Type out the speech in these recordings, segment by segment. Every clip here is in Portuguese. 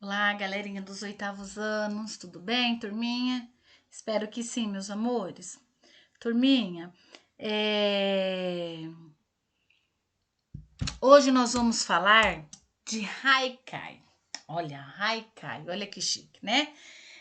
Olá, galerinha dos oitavos anos, tudo bem, turminha? Espero que sim, meus amores. Turminha, hoje nós vamos falar de Haikai. Olha, Haikai, olha que chique, né?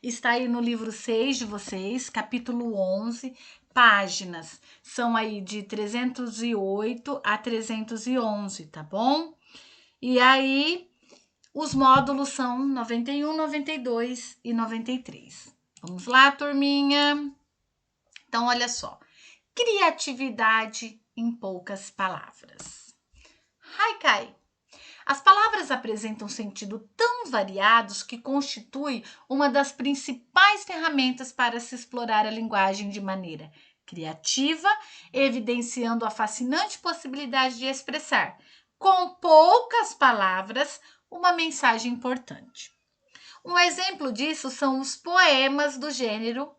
Está aí no livro 6 de vocês, capítulo 11, páginas. São aí de 308 a 311, tá bom? E aí, os módulos são 91, 92 e 93. Vamos lá, turminha? Então, olha só. Criatividade em poucas palavras. Haikai. As palavras apresentam sentido tão variados que constitui uma das principais ferramentas para se explorar a linguagem de maneira criativa, evidenciando a fascinante possibilidade de expressar, com poucas palavras, uma mensagem importante. Um exemplo disso são os poemas do gênero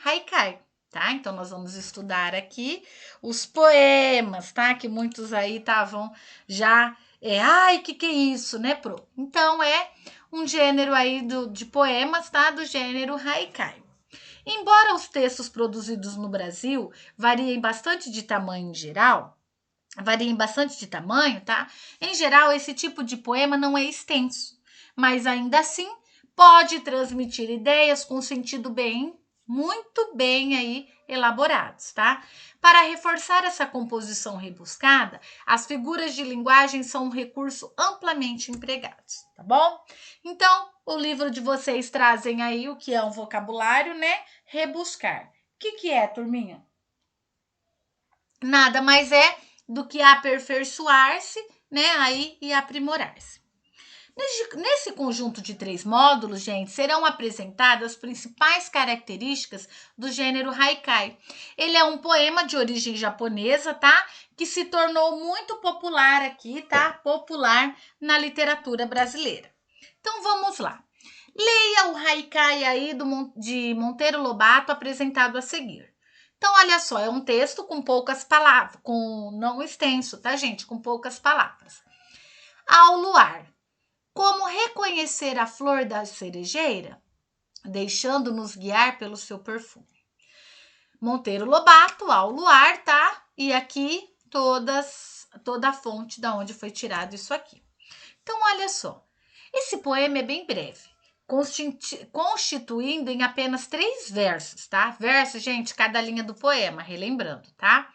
haikai, tá? Então nós vamos estudar aqui os poemas, tá? Que muitos aí estavam já, ai, que é isso, né, Pro? Então é um gênero aí de poemas, tá? Do gênero haikai. Embora os textos produzidos no Brasil variem bastante de tamanho em geral, tá? Em geral, esse tipo de poema não é extenso, mas ainda assim pode transmitir ideias com sentido muito bem aí elaborados, tá? Para reforçar essa composição rebuscada, as figuras de linguagem são um recurso amplamente empregados, tá bom? Então, o livro de vocês trazem aí o que é um vocabulário, né? Rebuscar. O que é, turminha? Nada mais é do que aperfeiçoar-se, né? Aí e aprimorar-se. Nesse conjunto de 3 módulos, gente, serão apresentadas as principais características do gênero haikai. Ele é um poema de origem japonesa, tá? Que se tornou muito popular aqui, tá? Popular na literatura brasileira. Então vamos lá. Leia o haikai aí de Monteiro Lobato apresentado a seguir. Então, olha só, é um texto com poucas palavras, não extenso, tá, gente? Com poucas palavras. Ao luar. Como reconhecer a flor da cerejeira? Deixando-nos guiar pelo seu perfume. Monteiro Lobato, ao luar, tá? E aqui toda a fonte da onde foi tirado isso aqui. Então, olha só. Esse poema é bem breve, constituindo em apenas 3 versos, tá? Versos, gente, cada linha do poema, relembrando, tá?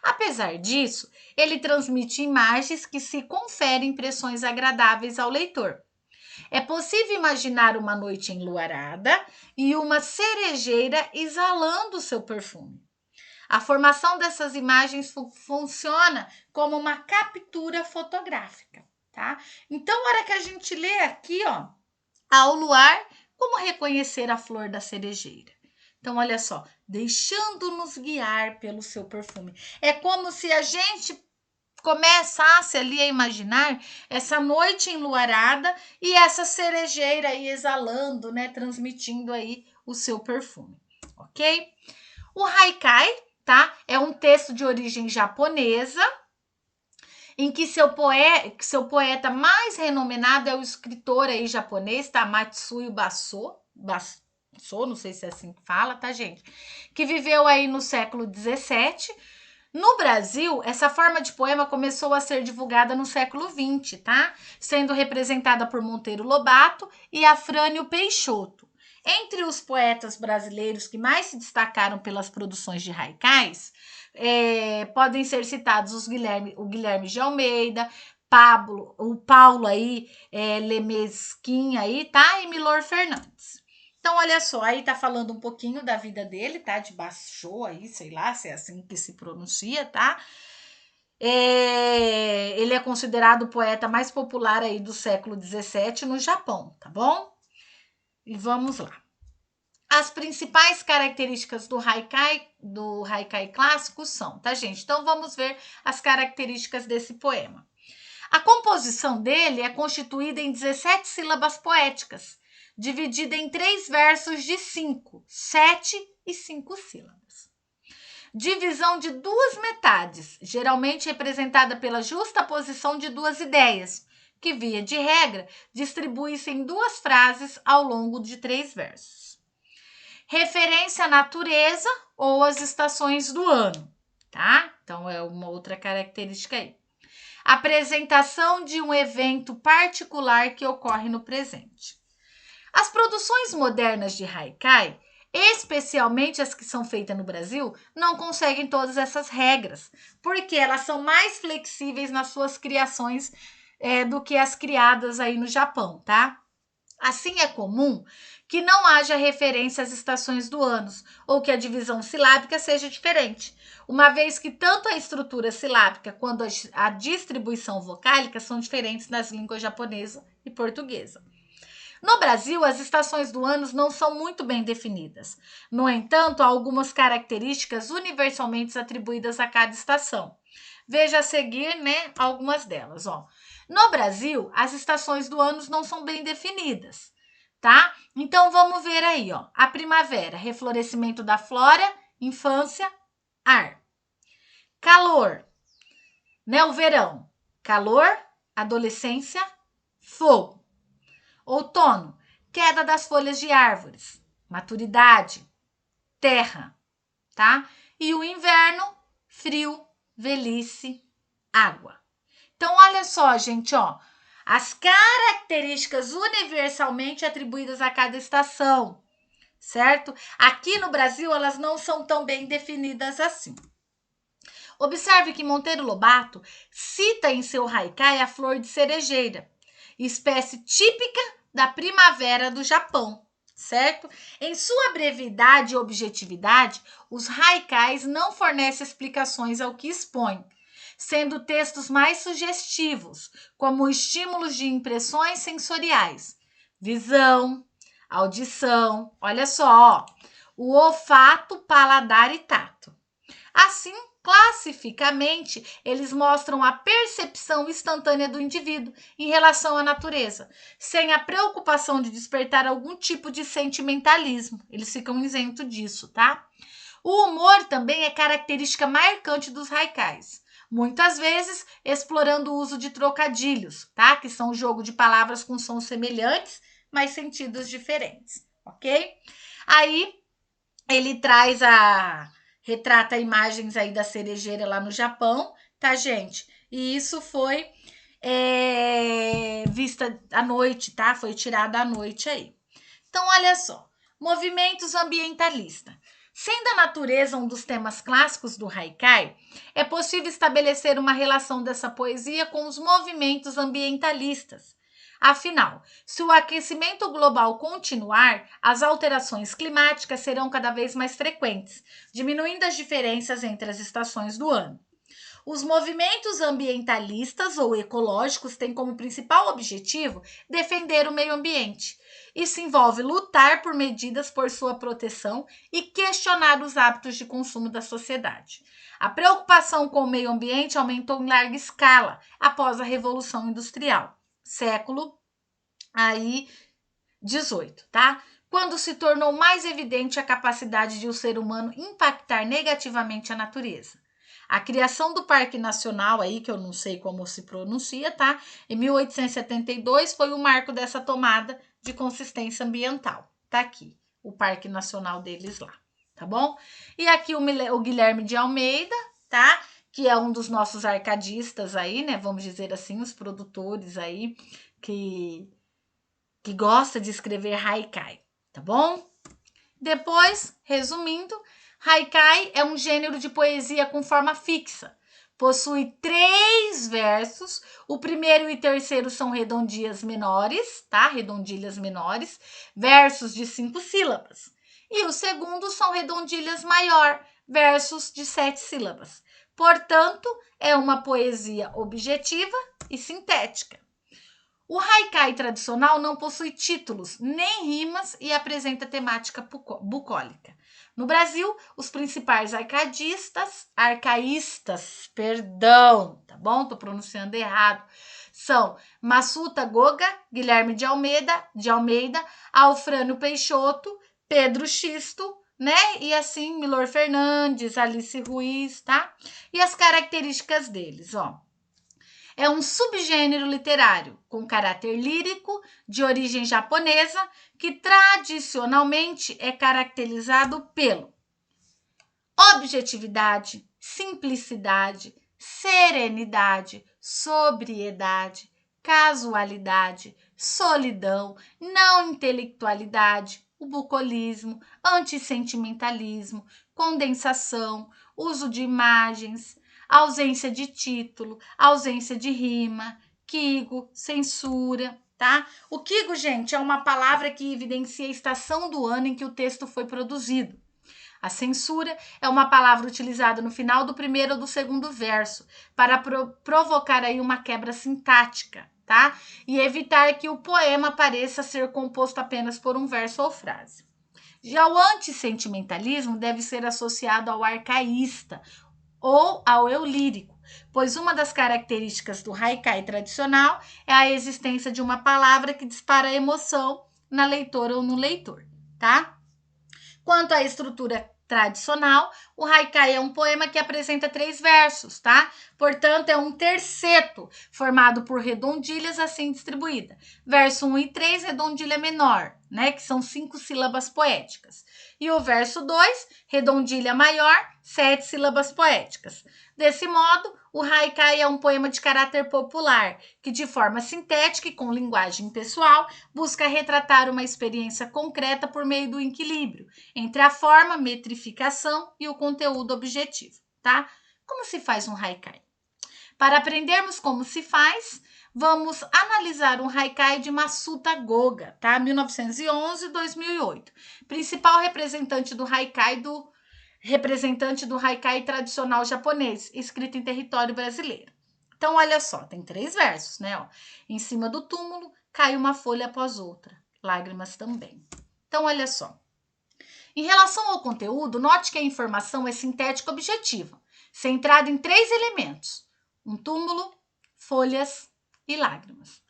Apesar disso, ele transmite imagens que se conferem impressões agradáveis ao leitor. É possível imaginar uma noite enluarada e uma cerejeira exalando seu perfume. A formação dessas imagens funciona como uma captura fotográfica, tá? Então, a hora que a gente lê aqui, ó, ao luar, como reconhecer a flor da cerejeira? Então, olha só, deixando-nos guiar pelo seu perfume. É como se a gente começasse ali a imaginar essa noite enluarada e essa cerejeira aí exalando, né, transmitindo aí o seu perfume, ok? O haikai, tá? É um texto de origem japonesa, em que seu poeta mais renominado é o escritor aí japonês, tá? Matsuyo Basou, não sei se é assim que fala, tá, gente? Que viveu aí no século 17. No Brasil, essa forma de poema começou a ser divulgada no século 20, tá? Sendo representada por Monteiro Lobato e Afrânio Peixoto. Entre os poetas brasileiros que mais se destacaram pelas produções de haikais, podem ser citados o Guilherme de Almeida, o Paulo aí, Lemesquim aí, tá? E Milor Fernandes. Então, olha só, aí tá falando um pouquinho da vida dele, tá? De Basho aí, sei lá se é assim que se pronuncia, tá? Ele é considerado o poeta mais popular aí do século XVII no Japão, tá bom? E vamos lá. As principais características do haikai clássico são, tá, gente? Então, vamos ver as características desse poema. A composição dele é constituída em 17 sílabas poéticas, dividida em 3 versos de 5, 7 e 5 sílabas. Divisão de 2 metades, geralmente representada pela justa posição de 2 ideias, que, via de regra, distribui-se em 2 frases ao longo de 3 versos. Referência à natureza ou às estações do ano, tá? Então, é uma outra característica aí. Apresentação de um evento particular que ocorre no presente. As produções modernas de haikai, especialmente as que são feitas no Brasil, não conseguem todas essas regras, porque elas são mais flexíveis nas suas criações do que as criadas aí no Japão, tá? Assim, é comum que não haja referência às estações do ano ou que a divisão silábica seja diferente, uma vez que tanto a estrutura silábica quanto a distribuição vocálica são diferentes nas línguas japonesa e portuguesa. No Brasil, as estações do ano não são muito bem definidas. No entanto, há algumas características universalmente atribuídas a cada estação. Veja a seguir, né, algumas delas, ó. No Brasil, as estações do ano não são bem definidas, tá? Então, vamos ver aí, ó. A primavera, reflorescimento da flora, infância, ar. Calor, né? O verão, calor, adolescência, fogo. Outono, queda das folhas de árvores, maturidade, terra, tá? E o inverno, frio, velhice, água. Então, olha só, gente, ó, as características universalmente atribuídas a cada estação, certo? Aqui no Brasil, elas não são tão bem definidas assim. Observe que Monteiro Lobato cita em seu haikai a flor de cerejeira, espécie típica da primavera do Japão, certo? Em sua brevidade e objetividade, os haikais não fornecem explicações ao que expõe, sendo textos mais sugestivos, como estímulos de impressões sensoriais, visão, audição, olha só, ó, o olfato, paladar e tato. Assim, classificamente, eles mostram a percepção instantânea do indivíduo em relação à natureza, sem a preocupação de despertar algum tipo de sentimentalismo. Eles ficam isentos disso, tá? O humor também é característica marcante dos haikais, muitas vezes explorando o uso de trocadilhos, tá? Que são o jogo de palavras com sons semelhantes, mas sentidos diferentes, ok? Aí, ele retrata imagens aí da cerejeira lá no Japão, tá, gente? E isso foi vista à noite, tá? Foi tirada à noite aí. Então, olha só, movimentos ambientalistas. Sendo a natureza um dos temas clássicos do haikai, é possível estabelecer uma relação dessa poesia com os movimentos ambientalistas. Afinal, se o aquecimento global continuar, as alterações climáticas serão cada vez mais frequentes, diminuindo as diferenças entre as estações do ano. Os movimentos ambientalistas ou ecológicos têm como principal objetivo defender o meio ambiente. Isso envolve lutar por medidas por sua proteção e questionar os hábitos de consumo da sociedade. A preocupação com o meio ambiente aumentou em larga escala após a Revolução Industrial, século aí 18, tá? Quando se tornou mais evidente a capacidade de o ser humano impactar negativamente a natureza. A criação do Parque Nacional, aí, que eu não sei como se pronuncia, tá? Em 1872 foi o marco dessa tomada de consistência ambiental. Tá aqui, o Parque Nacional deles lá, tá bom? E aqui o Guilherme de Almeida, tá? Que é um dos nossos arcadistas aí, né? Vamos dizer assim, os produtores aí que gosta de escrever haikai, tá bom? Depois, resumindo, haikai é um gênero de poesia com forma fixa. Possui 3 versos. O primeiro e terceiro são redondilhas menores, tá? Redondilhas menores, versos de 5 sílabas. E o segundo são redondilhas maior, versos de 7 sílabas. Portanto, é uma poesia objetiva e sintética. O haikai tradicional não possui títulos nem rimas e apresenta temática bucólica. No Brasil, os principais arcaístas, tá bom? Tô pronunciando errado. São Massuta Goga, Guilherme de Almeida, Alfrânio Peixoto, Pedro Xisto, né? E assim, Milor Fernandes, Alice Ruiz, tá? E as características deles, ó. é um subgênero literário com caráter lírico, de origem japonesa, que tradicionalmente é caracterizado pelo objetividade, simplicidade, serenidade, sobriedade, casualidade, solidão, não intelectualidade, o bucolismo, antissentimentalismo, condensação, uso de imagens, ausência de título, ausência de rima, quigo, censura, tá? O quigo, gente, é uma palavra que evidencia a estação do ano em que o texto foi produzido. A censura é uma palavra utilizada no final do primeiro ou do segundo verso para provocar aí uma quebra sintática, tá? E evitar que o poema pareça ser composto apenas por um verso ou frase. Já o antissentimentalismo deve ser associado ao arcaísta ou ao eu lírico, pois uma das características do haikai tradicional é a existência de uma palavra que dispara emoção na leitora ou no leitor, tá? Quanto à estrutura tradicional, o haikai é um poema que apresenta 3 versos, tá? Portanto, é um terceto formado por redondilhas assim distribuída. Verso 1 e 3, redondilha menor, né? Que são 5 sílabas poéticas. E o verso 2, redondilha maior, 7 sílabas poéticas. Desse modo, o haikai é um poema de caráter popular, que de forma sintética e com linguagem pessoal, busca retratar uma experiência concreta por meio do equilíbrio entre a forma, metrificação e o conteúdo objetivo, tá? Como se faz um haikai? Para aprendermos como se faz, vamos analisar um haikai de Masuta Goga, tá? 1911-2008. Principal representante do haikai tradicional japonês, escrito em território brasileiro. Então, olha só, tem 3 versos, né? Ó. Em cima do túmulo, cai uma folha após outra. Lágrimas também. Então, olha só. Em relação ao conteúdo, note que a informação é sintética objetiva, centrada em 3 elementos: um túmulo, folhas e lágrimas.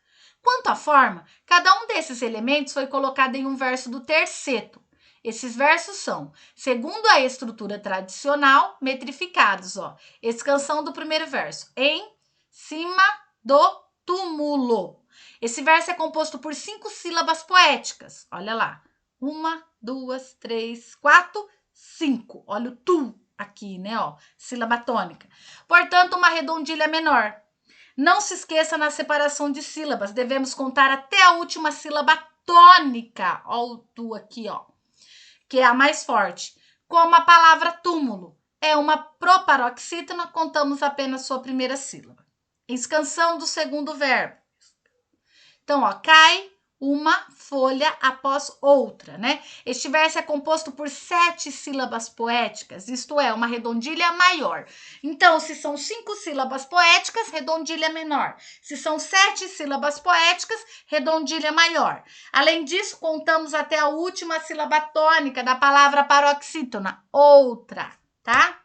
Quanto à forma, cada um desses elementos foi colocado em um verso do terceto. Esses versos são, segundo a estrutura tradicional, metrificados. Ó. Escansão do primeiro verso, em cima do túmulo. Esse verso é composto por 5 sílabas poéticas. Olha lá. 1, 2, 3, 4, 5. Olha o tu aqui, né? Ó, sílaba tônica. Portanto, uma redondilha menor. Não se esqueça na separação de sílabas. Devemos contar até a última sílaba tônica. Ó o tu aqui, ó. Que é a mais forte. Como a palavra túmulo é uma proparoxítona, contamos apenas sua primeira sílaba. Escansão do segundo verbo. Então, ó, cai uma folha após outra, né? Este verso é composto por 7 sílabas poéticas, isto é, uma redondilha maior. Então, se são 5 sílabas poéticas, redondilha menor. Se são 7 sílabas poéticas, redondilha maior. Além disso, contamos até a última sílaba tônica da palavra paroxítona, outra, tá?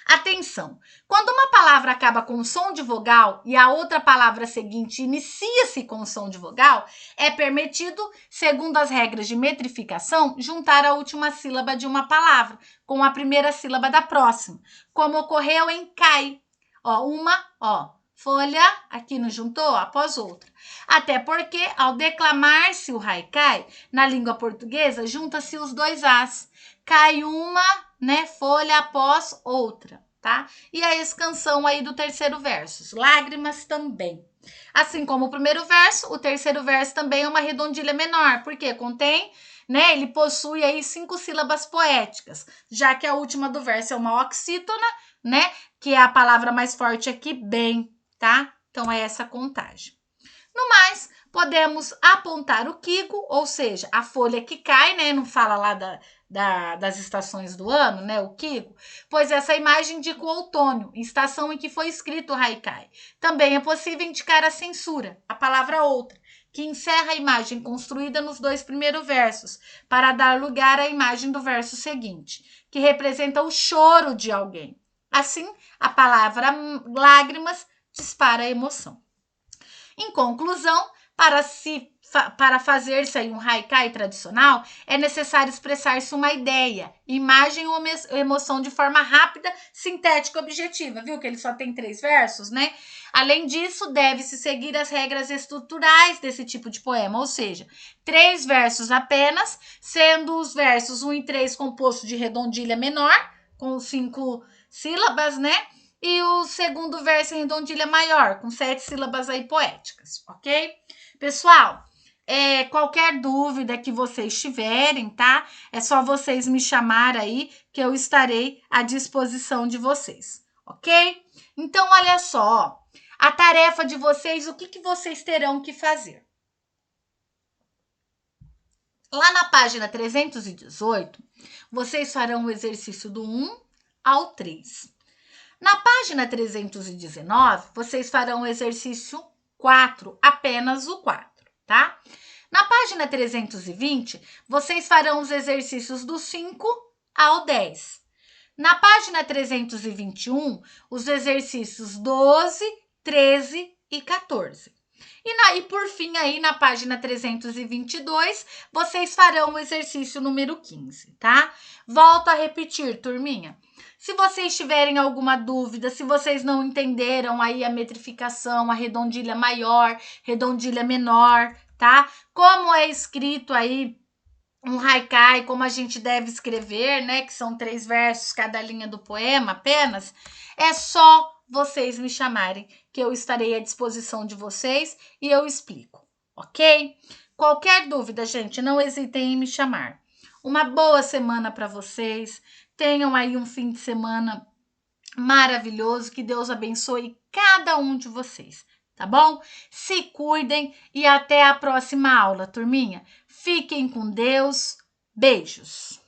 Atenção! Quando uma palavra acaba com som de vogal e a outra palavra seguinte inicia-se com som de vogal, é permitido, segundo as regras de metrificação, juntar a última sílaba de uma palavra com a primeira sílaba da próxima, como ocorreu em cai. Ó, folha, aqui no juntou, após outra. Até porque, ao declamar-se o haikai, na língua portuguesa, junta-se os 2 as. Cai uma, né, folha após outra, tá? E a escansão aí do terceiro verso, lágrimas também. Assim como o primeiro verso, o terceiro verso também é uma redondilha menor, porque contém, né, ele possui aí 5 sílabas poéticas, já que a última do verso é uma oxítona, né, que é a palavra mais forte aqui, bem, tá? Então é essa contagem. No mais, podemos apontar o quigo, ou seja, a folha que cai, né? Não fala lá das estações do ano, né? O quigo, pois essa imagem indica o outono, estação em que foi escrito o haikai. Também é possível indicar a censura, a palavra outra, que encerra a imagem construída nos 2 primeiros versos, para dar lugar à imagem do verso seguinte, que representa o choro de alguém. Assim, a palavra lágrimas dispara a emoção. Em conclusão, para se para fazer-se aí um haikai tradicional, é necessário expressar-se uma ideia, imagem ou emoção de forma rápida, sintética e objetiva. Viu que ele só tem 3 versos, né? Além disso, deve-se seguir as regras estruturais desse tipo de poema, ou seja, 3 versos apenas, sendo os versos 1 e 3 composto de redondilha menor, com 5 sílabas, né? E o segundo verso em redondilha maior, com 7 sílabas aí poéticas, ok? Pessoal, qualquer dúvida que vocês tiverem, tá? É só vocês me chamar aí que eu estarei à disposição de vocês, ok? Então, olha só, a tarefa de vocês, o que vocês terão que fazer? Lá na página 318, vocês farão o exercício do 1 ao 3. Na página 319, vocês farão o exercício 4, apenas o 4, tá? Na página 320, vocês farão os exercícios do 5 ao 10. Na página 321, os exercícios 12, 13 e 14. E por fim, aí na página 322, vocês farão o exercício número 15, tá? Volto a repetir, turminha. Se vocês tiverem alguma dúvida, se vocês não entenderam aí a metrificação, a redondilha maior, redondilha menor, tá? Como é escrito aí um haikai, como a gente deve escrever, né? Que são 3 versos cada linha do poema apenas. É só vocês me chamarem que eu estarei à disposição de vocês e eu explico, ok? Qualquer dúvida, gente, não hesitem em me chamar. Uma boa semana para vocês. Tenham aí um fim de semana maravilhoso. Que Deus abençoe cada um de vocês, tá bom? Se cuidem e até a próxima aula, turminha. Fiquem com Deus. Beijos.